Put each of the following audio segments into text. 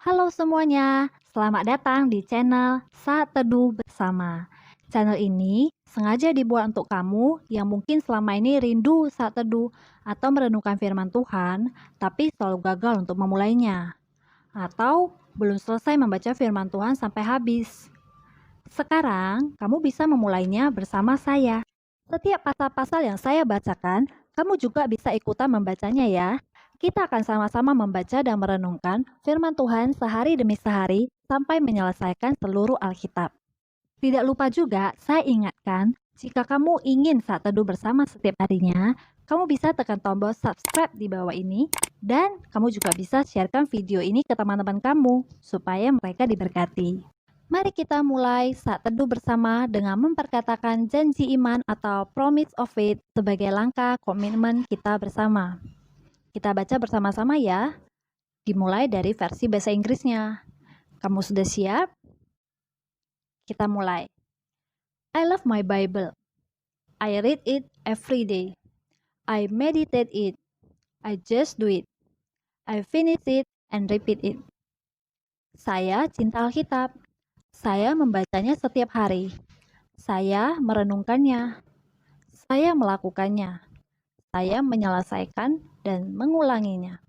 Halo semuanya, selamat datang di channel Saat Teduh Bersama. Channel ini sengaja dibuat untuk kamu yang mungkin selama ini rindu saat teduh atau merenungkan firman Tuhan, tapi selalu gagal untuk memulainya. Atau belum selesai membaca firman Tuhan sampai habis. Sekarang, kamu bisa memulainya bersama saya. Setiap pasal-pasal yang saya bacakan, kamu juga bisa ikutan membacanya ya. Kita akan sama-sama membaca dan merenungkan firman Tuhan sehari demi sehari sampai menyelesaikan seluruh Alkitab. Tidak lupa juga, saya ingatkan, jika kamu ingin saat teduh bersama setiap harinya, kamu bisa tekan tombol subscribe di bawah ini dan kamu juga bisa sharekan video ini ke teman-teman kamu supaya mereka diberkati. Mari kita mulai saat teduh bersama dengan memperkatakan janji iman atau promise of faith sebagai langkah komitmen kita bersama. Kita baca bersama-sama ya. Dimulai dari versi bahasa Inggrisnya. Kamu sudah siap? Kita mulai. I love my Bible. I read it every day. I meditate it. I just do it. I finish it and repeat it. Saya cinta Alkitab. Saya membacanya setiap hari. Saya merenungkannya. Saya melakukannya. Saya menyelesaikan dan mengulanginya.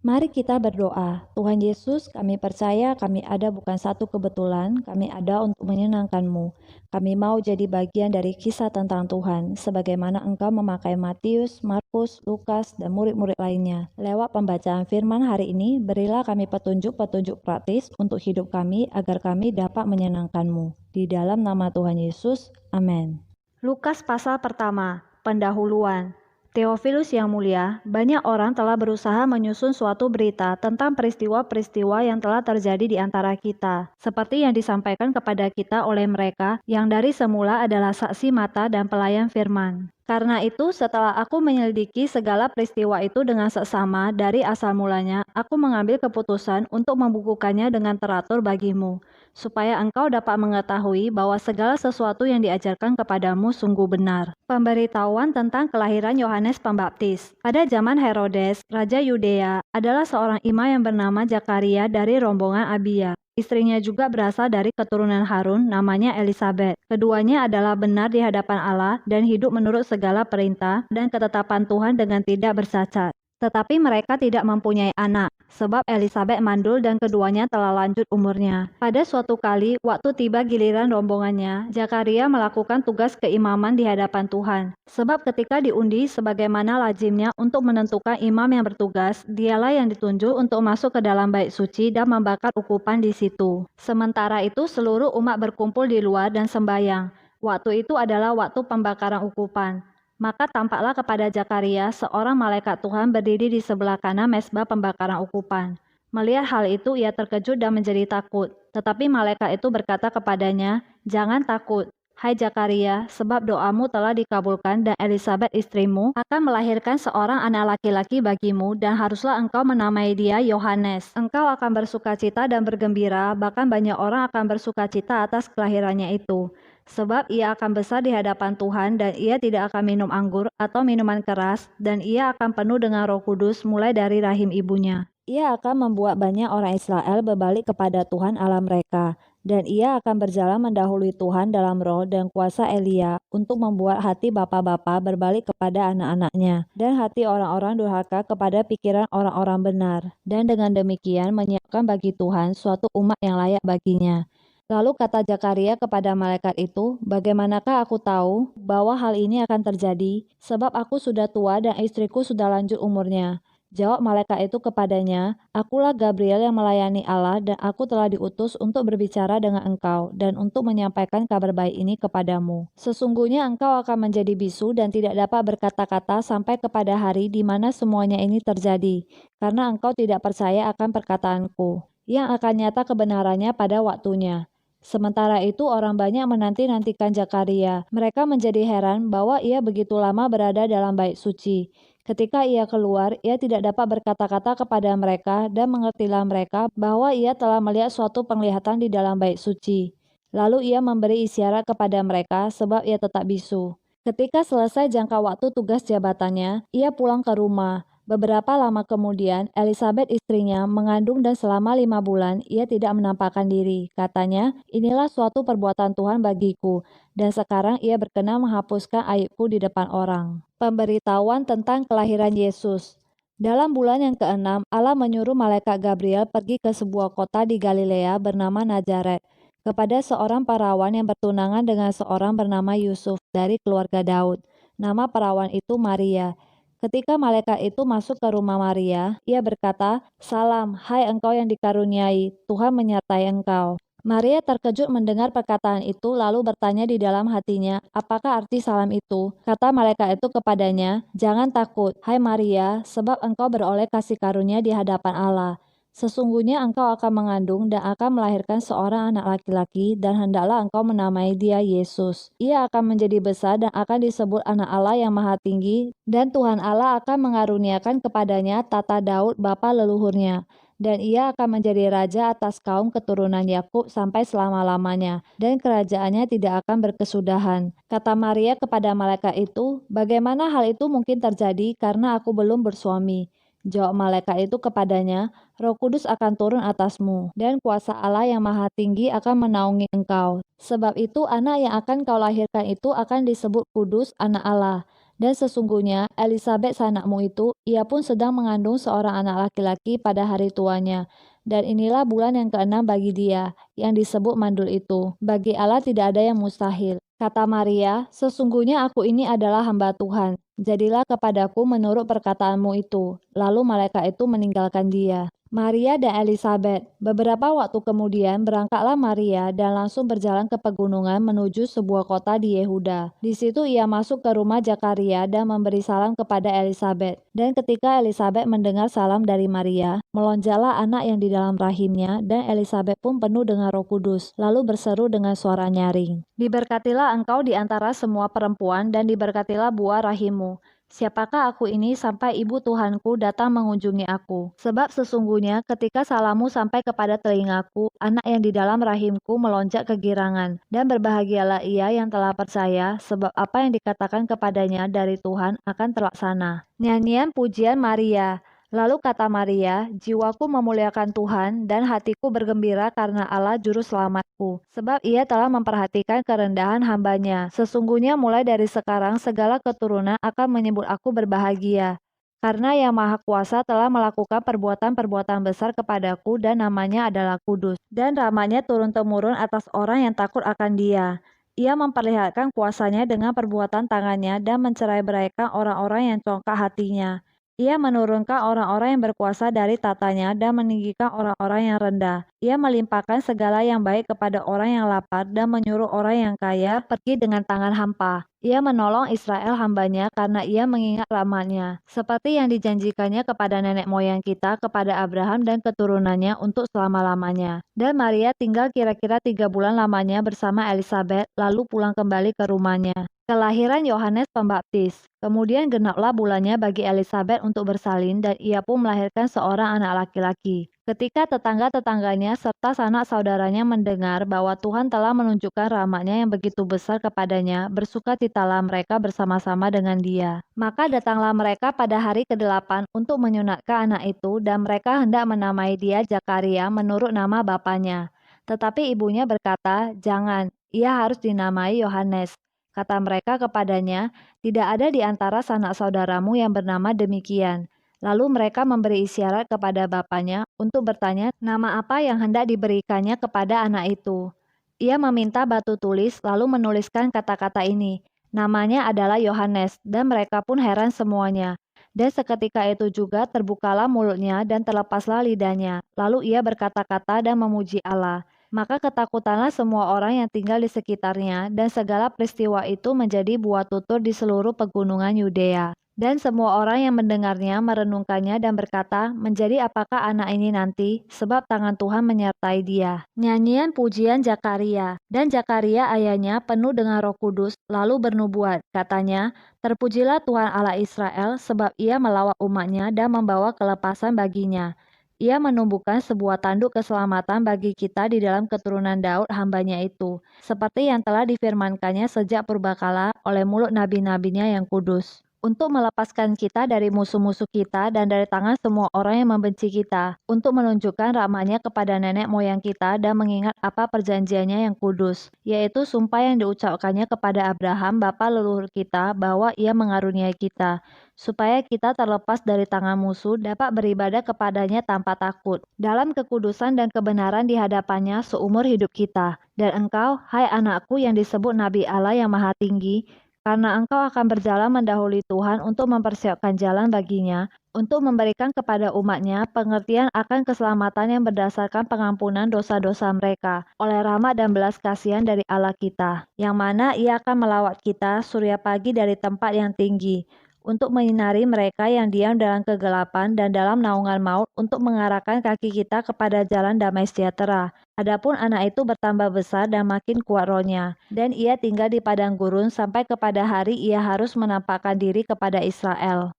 Mari kita berdoa. Tuhan Yesus, kami percaya kami ada bukan satu kebetulan, kami ada untuk menyenangkan-Mu. Kami mau jadi bagian dari kisah tentang Tuhan, sebagaimana Engkau memakai Matius, Markus, Lukas, dan murid-murid lainnya. Lewat pembacaan firman hari ini, berilah kami petunjuk-petunjuk praktis untuk hidup kami agar kami dapat menyenangkan-Mu. Di dalam nama Tuhan Yesus, amin. Lukas pasal pertama, pendahuluan. Theophilus yang mulia, banyak orang telah berusaha menyusun suatu berita tentang peristiwa-peristiwa yang telah terjadi di antara kita, seperti yang disampaikan kepada kita oleh mereka yang dari semula adalah saksi mata dan pelayan firman. Karena itu, setelah aku menyelidiki segala peristiwa itu dengan seksama dari asal mulanya, aku mengambil keputusan untuk membukukannya dengan teratur bagimu, supaya engkau dapat mengetahui bahwa segala sesuatu yang diajarkan kepadamu sungguh benar. Pemberitahuan tentang kelahiran Yohanes Pembaptis. Pada zaman Herodes, Raja Yudea, adalah seorang imam yang bernama Zakaria dari rombongan Abia. Istrinya juga berasal dari keturunan Harun, namanya Elisabet. Keduanya adalah benar di hadapan Allah dan hidup menurut segala perintah dan ketetapan Tuhan dengan tidak bercacat. Tetapi mereka tidak mempunyai anak, sebab Elisabet mandul dan keduanya telah lanjut umurnya. Pada suatu kali, waktu tiba giliran rombongannya, Zakaria melakukan tugas keimaman di hadapan Tuhan. Sebab ketika diundi sebagaimana lazimnya untuk menentukan imam yang bertugas, dialah yang ditunjuk untuk masuk ke dalam bait suci dan membakar ukupan di situ. Sementara itu seluruh umat berkumpul di luar dan sembahyang. Waktu itu adalah waktu pembakaran ukupan. Maka tampaklah kepada Zakaria seorang malaikat Tuhan berdiri di sebelah kanan mezbah pembakaran ukupan. Melihat hal itu ia terkejut dan menjadi takut. Tetapi malaikat itu berkata kepadanya, "Jangan takut, hai Zakaria, sebab doamu telah dikabulkan dan Elisabet istrimu akan melahirkan seorang anak laki-laki bagimu dan haruslah engkau menamai dia Yohanes. Engkau akan bersukacita dan bergembira, bahkan banyak orang akan bersukacita atas kelahirannya itu. Sebab ia akan besar di hadapan Tuhan dan ia tidak akan minum anggur atau minuman keras dan ia akan penuh dengan Roh Kudus mulai dari rahim ibunya. Ia akan membuat banyak orang Israel berbalik kepada Tuhan Allah mereka dan ia akan berjalan mendahului Tuhan dalam roh dan kuasa Elia untuk membuat hati bapa-bapa berbalik kepada anak-anaknya dan hati orang-orang durhaka kepada pikiran orang-orang benar dan dengan demikian menyiapkan bagi Tuhan suatu umat yang layak baginya. Lalu kata Zakaria kepada malaikat itu, "Bagaimanakah aku tahu bahwa hal ini akan terjadi? Sebab aku sudah tua dan istriku sudah lanjut umurnya." Jawab malaikat itu kepadanya, "Akulah Gabriel yang melayani Allah dan aku telah diutus untuk berbicara dengan engkau dan untuk menyampaikan kabar baik ini kepadamu. Sesungguhnya engkau akan menjadi bisu dan tidak dapat berkata-kata sampai kepada hari di mana semuanya ini terjadi, karena engkau tidak percaya akan perkataanku, yang akan nyata kebenarannya pada waktunya." Sementara itu orang banyak menanti-nantikan Zakaria. Mereka menjadi heran bahwa ia begitu lama berada dalam bait suci. Ketika ia keluar, ia tidak dapat berkata-kata kepada mereka dan mengertilah mereka bahwa ia telah melihat suatu penglihatan di dalam bait suci. Lalu ia memberi isyarat kepada mereka sebab ia tetap bisu. Ketika selesai jangka waktu tugas jabatannya, ia pulang ke rumah. Beberapa lama kemudian, Elizabeth istrinya mengandung dan selama 5 bulan ia tidak menampakkan diri. Katanya, inilah suatu perbuatan Tuhan bagiku, dan sekarang ia berkenan menghapuskan aibku di depan orang. Pemberitahuan tentang kelahiran Yesus. Dalam bulan yang keenam, Allah menyuruh malaikat Gabriel pergi ke sebuah kota di Galilea bernama Nazaret, kepada seorang perawan yang bertunangan dengan seorang bernama Yusuf dari keluarga Daud. Nama perawan itu Maria. Ketika malaikat itu masuk ke rumah Maria, ia berkata, "Salam, hai engkau yang dikaruniai, Tuhan menyertai engkau." Maria terkejut mendengar perkataan itu lalu bertanya di dalam hatinya, "Apakah arti salam itu?" Kata malaikat itu kepadanya, "Jangan takut, hai Maria, sebab engkau beroleh kasih karunia di hadapan Allah. Sesungguhnya engkau akan mengandung dan akan melahirkan seorang anak laki-laki dan hendaklah engkau menamai dia Yesus. Ia akan menjadi besar dan akan disebut anak Allah yang maha tinggi dan Tuhan Allah akan mengaruniakan kepadanya tata Daud bapa leluhurnya. Dan ia akan menjadi raja atas kaum keturunan Yakub sampai selama-lamanya, dan kerajaannya tidak akan berkesudahan." Kata Maria kepada malaikat itu, "Bagaimana hal itu mungkin terjadi karena aku belum bersuami?" Jawab malaikat itu kepadanya, "Roh Kudus akan turun atasmu, dan kuasa Allah yang maha tinggi akan menaungi engkau. Sebab itu anak yang akan kau lahirkan itu akan disebut kudus, anak Allah. Dan sesungguhnya Elizabeth sanakmu itu, ia pun sedang mengandung seorang anak laki-laki pada hari tuanya. Dan inilah bulan yang keenam bagi dia, yang disebut mandul itu. Bagi Allah tidak ada yang mustahil." Kata Maria, "Sesungguhnya aku ini adalah hamba Tuhan. Jadilah kepadaku menurut perkataanmu itu." Lalu malaikat itu meninggalkan dia. Maria dan Elizabeth. Beberapa waktu kemudian berangkatlah Maria dan langsung berjalan ke pegunungan menuju sebuah kota di Yehuda. Di situ ia masuk ke rumah Zakaria dan memberi salam kepada Elizabeth. Dan ketika Elizabeth mendengar salam dari Maria, melonjaklah anak yang di dalam rahimnya dan Elizabeth pun penuh dengan Roh Kudus, lalu berseru dengan suara nyaring, "Diberkatilah engkau di antara semua perempuan dan diberkatilah buah rahimmu. Siapakah aku ini sampai ibu Tuhanku datang mengunjungi aku? Sebab sesungguhnya ketika salammu sampai kepada telingaku, anak yang di dalam rahimku melonjak kegirangan. Dan berbahagialah ia yang telah percaya, sebab apa yang dikatakan kepadanya dari Tuhan akan terlaksana." Nyanyian pujian Maria. Lalu kata Maria, "Jiwaku memuliakan Tuhan dan hatiku bergembira karena Allah juru selamatku. Sebab ia telah memperhatikan kerendahan hambanya. Sesungguhnya mulai dari sekarang segala keturunan akan menyebut aku berbahagia. Karena Yang Maha Kuasa telah melakukan perbuatan-perbuatan besar kepadaku dan namanya adalah kudus. Dan ramanya turun-temurun atas orang yang takut akan Dia. Ia memperlihatkan kuasanya dengan perbuatan tangannya dan mencerai-beraikan orang-orang yang congkak hatinya. Ia menurunkan orang-orang yang berkuasa dari tatanya dan meninggikan orang-orang yang rendah. Ia melimpahkan segala yang baik kepada orang yang lapar dan menyuruh orang yang kaya pergi dengan tangan hampa. Ia menolong Israel hambanya karena ia mengingat rahmat-Nya, seperti yang dijanjikannya kepada nenek moyang kita, kepada Abraham dan keturunannya untuk selama-lamanya. Dan Maria tinggal kira-kira 3 bulan lamanya bersama Elizabeth, lalu pulang kembali ke rumahnya. Kelahiran Yohanes Pembaptis. Kemudian genaplah bulannya bagi Elizabeth untuk bersalin dan ia pun melahirkan seorang anak laki-laki. Ketika tetangga-tetangganya serta sanak saudaranya mendengar bahwa Tuhan telah menunjukkan rahmat-Nya yang begitu besar kepadanya, bersukacitalah mereka bersama-sama dengan dia. Maka datanglah mereka pada hari ke-8 untuk menyunatkan anak itu dan mereka hendak menamai dia Zakaria menurut nama bapaknya. Tetapi ibunya berkata, "Jangan, ia harus dinamai Yohanes." Kata mereka kepadanya, "Tidak ada di antara sanak saudaramu yang bernama demikian." Lalu mereka memberi isyarat kepada bapaknya untuk bertanya nama apa yang hendak diberikannya kepada anak itu. Ia meminta batu tulis lalu menuliskan kata-kata ini. Namanya adalah Yohanes, dan mereka pun heran semuanya. Dan seketika itu juga terbukalah mulutnya dan terlepaslah lidahnya. Lalu ia berkata-kata dan memuji Allah. Maka ketakutanlah semua orang yang tinggal di sekitarnya, dan segala peristiwa itu menjadi buah tutur di seluruh pegunungan Yudea. Dan semua orang yang mendengarnya merenungkannya dan berkata, "Menjadi apakah anak ini nanti? Sebab tangan Tuhan menyertai dia." Nyanyian pujian Zakaria. Dan Zakaria ayahnya penuh dengan Roh Kudus, lalu bernubuat. Katanya, "Terpujilah Tuhan Allah Israel, sebab ia melawat umatnya dan membawa kelepasan baginya. Ia menumbuhkan sebuah tanduk keselamatan bagi kita di dalam keturunan Daud hambanya itu, seperti yang telah difirmankannya sejak purbakala oleh mulut nabi-nabinya yang kudus." untuk melepaskan kita dari musuh-musuh kita dan dari tangan semua orang yang membenci kita, untuk menunjukkan rahmat-Nya kepada nenek moyang kita dan mengingat apa perjanjiannya yang kudus, yaitu sumpah yang diucapkannya kepada Abraham bapa leluhur kita bahwa Ia mengaruniai kita, supaya kita terlepas dari tangan musuh dapat beribadah kepadanya tanpa takut, dalam kekudusan dan kebenaran di hadapannya seumur hidup kita. Dan engkau, hai anakku yang disebut Nabi Allah yang Maha Tinggi, karena engkau akan berjalan mendahului Tuhan untuk mempersiapkan jalan baginya, untuk memberikan kepada umat-Nya pengertian akan keselamatan yang berdasarkan pengampunan dosa-dosa mereka, oleh rahmat dan belas kasihan dari Allah kita, yang mana Ia akan melawat kita surya pagi dari tempat yang tinggi, untuk menyinari mereka yang diam dalam kegelapan dan dalam naungan maut, untuk mengarahkan kaki kita kepada jalan damai sejahtera. Adapun anak itu bertambah besar dan makin kuat rohnya, dan ia tinggal di padang gurun sampai kepada hari ia harus menampakkan diri kepada Israel.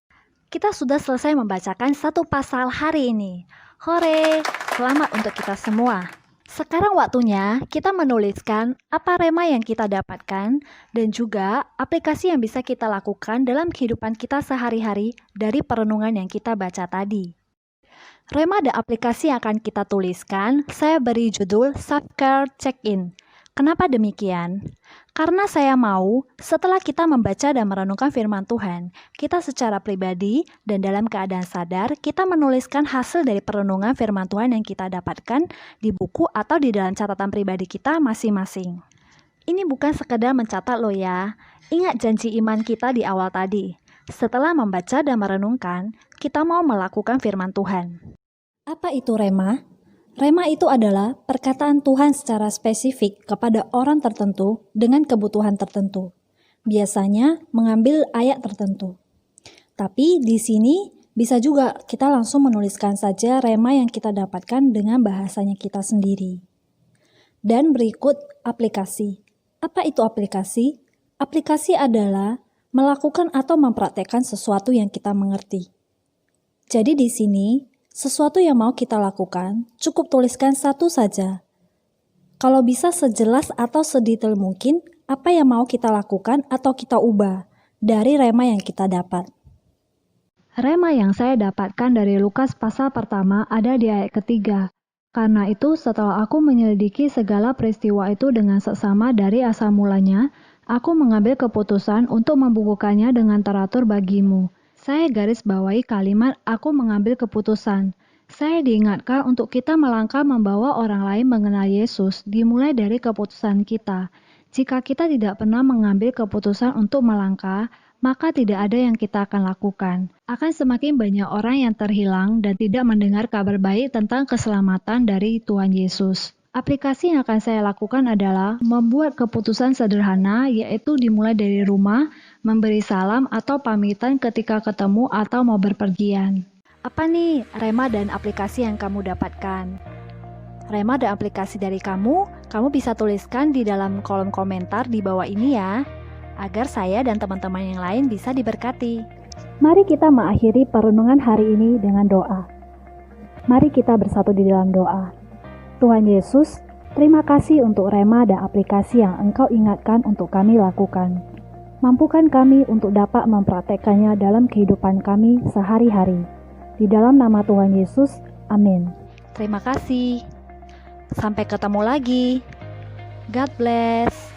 Kita sudah selesai membacakan satu pasal hari ini. Hore, selamat untuk kita semua. Sekarang waktunya kita menuliskan apa rema yang kita dapatkan dan juga aplikasi yang bisa kita lakukan dalam kehidupan kita sehari-hari dari perenungan yang kita baca tadi. Rema dan aplikasi yang akan kita tuliskan, saya beri judul Self-Care Check-in. Kenapa demikian? Karena saya mau setelah kita membaca dan merenungkan firman Tuhan, kita secara pribadi dan dalam keadaan sadar, kita menuliskan hasil dari perenungan firman Tuhan yang kita dapatkan di buku atau di dalam catatan pribadi kita masing-masing. Ini bukan sekedar mencatat loh ya. Ingat janji iman kita di awal tadi. Setelah membaca dan merenungkan, kita mau melakukan firman Tuhan. Apa itu rema? Rema itu adalah perkataan Tuhan secara spesifik kepada orang tertentu dengan kebutuhan tertentu. Biasanya mengambil ayat tertentu. Tapi di sini bisa juga kita langsung menuliskan saja rema yang kita dapatkan dengan bahasanya kita sendiri. Dan berikut aplikasi. Apa itu aplikasi? Aplikasi adalah melakukan atau mempraktekkan sesuatu yang kita mengerti. Jadi di sini, sesuatu yang mau kita lakukan, cukup tuliskan satu saja. Kalau bisa sejelas atau sedetail mungkin, apa yang mau kita lakukan atau kita ubah dari rema yang kita dapat. Rema yang saya dapatkan dari Lukas pasal pertama ada di ayat ketiga. Karena itu setelah aku menyelidiki segala peristiwa itu dengan seksama dari asal mulanya, aku mengambil keputusan untuk membukukannya dengan teratur bagimu. Saya garis bawahi kalimat aku mengambil keputusan. Saya diingatkan untuk kita melangkah membawa orang lain mengenal Yesus dimulai dari keputusan kita. Jika kita tidak pernah mengambil keputusan untuk melangkah, maka tidak ada yang kita akan lakukan. Akan semakin banyak orang yang terhilang dan tidak mendengar kabar baik tentang keselamatan dari Tuhan Yesus. Aplikasi yang akan saya lakukan adalah membuat keputusan sederhana, yaitu dimulai dari rumah, memberi salam atau pamitan ketika ketemu atau mau berpergian. Apa nih rema dan aplikasi yang kamu dapatkan? Rema dan aplikasi dari kamu bisa tuliskan di dalam kolom komentar di bawah ini ya, agar saya dan teman-teman yang lain bisa diberkati. Mari kita mengakhiri perenungan hari ini dengan doa. Mari kita bersatu di dalam doa. Tuhan Yesus, terima kasih untuk rema dan aplikasi yang Engkau ingatkan untuk kami lakukan. Mampukan kami untuk dapat mempraktekkannya dalam kehidupan kami sehari-hari. Di dalam nama Tuhan Yesus, amin. Terima kasih. Sampai ketemu lagi. God bless.